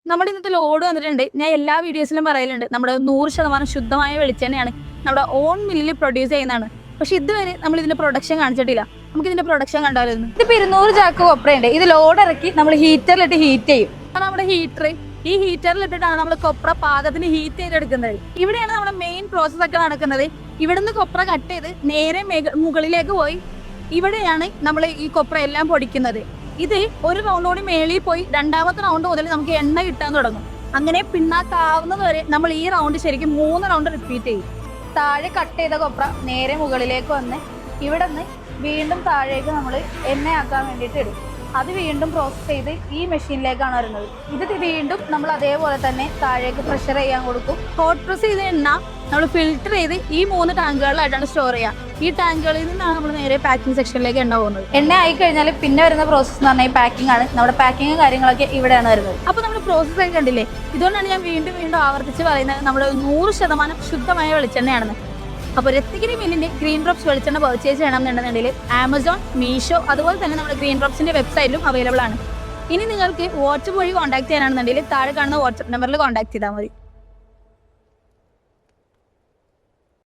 നമ്മുടെ ഇന്നത്തെ ലോഡ് വന്നിട്ടുണ്ട്. ഞാൻ എല്ലാ വീഡിയോസിലും പറയലുണ്ട്, നമ്മുടെ 100% ശുദ്ധമായ വെളിച്ചെണ്ണയാണ് നമ്മുടെ ഓൺ മില്ലിൽ പ്രൊഡ്യൂസ് ചെയ്യുന്നതാണ്. പക്ഷെ ഇതുവരെ നമ്മൾ ഇതിന്റെ പ്രൊഡക്ഷൻ കാണിച്ചിട്ടില്ല. നമുക്ക് ഇതിന്റെ പ്രൊഡക്ഷൻ കണ്ടാലും ഇതിപ്പോ 200 ചാക്ക് കൊപ്രയുണ്ട്. ഇത് ലോഡ് ഇറക്കി നമ്മൾ ഹീറ്ററിലിട്ട് ഹീറ്റ് ചെയ്യും. നമ്മുടെ ഹീറ്റർ ഈ ഹീറ്ററിലിട്ടിട്ടാണ് നമ്മൾ കൊപ്ര പാകത്തിന് ഹീറ്റ് ചെയ്തെടുക്കുന്നത്. ഇവിടെയാണ് നമ്മുടെ മെയിൻ പ്രോസസ് ഒക്കെ നടക്കുന്നത്. ഇവിടുന്ന് കൊപ്ര കട്ട് ചെയ്ത് നേരെ മുകളിലേക്ക് പോയി ഇവിടെയാണ് നമ്മൾ ഈ കൊപ്ര എല്ലാം പൊടിക്കുന്നത്. ഇത് ഒരു റൗണ്ട് കൂടി മേളിൽ പോയി രണ്ടാമത്തെ റൗണ്ട് മുതൽ നമുക്ക് എണ്ണ കിട്ടാൻ തുടങ്ങും. അങ്ങനെ പിണ്ണാക്കാവുന്നത് വരെ നമ്മൾ ഈ റൗണ്ട് ശരിക്കും 3 റൗണ്ട് റിപ്പീറ്റ് ചെയ്യും. താഴെ കട്ട് ചെയ്ത കൊപ്ര നേരെ മുകളിലേക്ക് വന്ന് ഇവിടെ നിന്ന് വീണ്ടും താഴേക്ക് നമ്മൾ എണ്ണയാക്കാൻ വേണ്ടിയിട്ട് ഇടും. അത് വീണ്ടും പ്രോസസ് ചെയ്ത് ഈ മെഷീനിലേക്കാണ് വരുന്നത്. ഇത് വീണ്ടും നമ്മൾ അതേപോലെ തന്നെ താഴേക്ക് പ്രഷർ ചെയ്യാൻ കൊടുക്കും. ഹോട്ട് പ്രസ് ചെയ്ത എണ്ണ നമ്മൾ ഫിൽറ്റർ ചെയ്ത് ഈ 3 ടാങ്കുകളിലായിട്ടാണ് സ്റ്റോർ ചെയ്യുക. ഈ ടാങ്കുകളിൽ നിന്നാണ് നമ്മൾ നേരെ പാക്കിംഗ് സെക്ഷനിലേക്ക് എണ്ണ പോകുന്നത്. എണ്ണ ആയി കഴിഞ്ഞാൽ പിന്നെ വരുന്ന പ്രോസസ്സ് എന്ന് പറഞ്ഞാൽ ഈ പാക്കിംഗ് ആണ്. നമ്മുടെ പാക്കിങ്ങും കാര്യങ്ങളൊക്കെ ഇവിടെയാണ് വരുന്നത്. അപ്പോൾ നമ്മൾ പ്രോസസ്സ് ആയി കണ്ടില്ലേ? ഇതുകൊണ്ടാണ് ഞാൻ വീണ്ടും വീണ്ടും ആവർത്തിച്ച് പറയുന്നത് നമ്മൾ 100% ശുദ്ധമായ വെളിച്ചെണ്ണയാണെന്ന്. അപ്പോൾ രത്നഗിരി മില്ലിന്റെ ഗ്രീൻ ഡ്രോപ്സ് വെളിച്ചെണ്ണ പർച്ചേസ് ചെയ്യണമെന്നുണ്ടെന്നുണ്ടെങ്കിൽ ആമസോൺ, മീഷോ അതുപോലെ തന്നെ നമ്മുടെ ഗ്രീൻ ഡ്രോപ്സിന്റെ വെബ്സൈറ്റിലും അവൈലബിൾ ആണ്. ഇനി നിങ്ങൾക്ക് വാട്സ്ആപ്പ് വഴി കോൺടാക്ട് ചെയ്യാനാണെന്നുണ്ടെങ്കിൽ താഴെ കാണുന്ന വാട്സ്ആപ്പ് നമ്പറിൽ കോൺടാക്ട് ചെയ്താൽ മതി.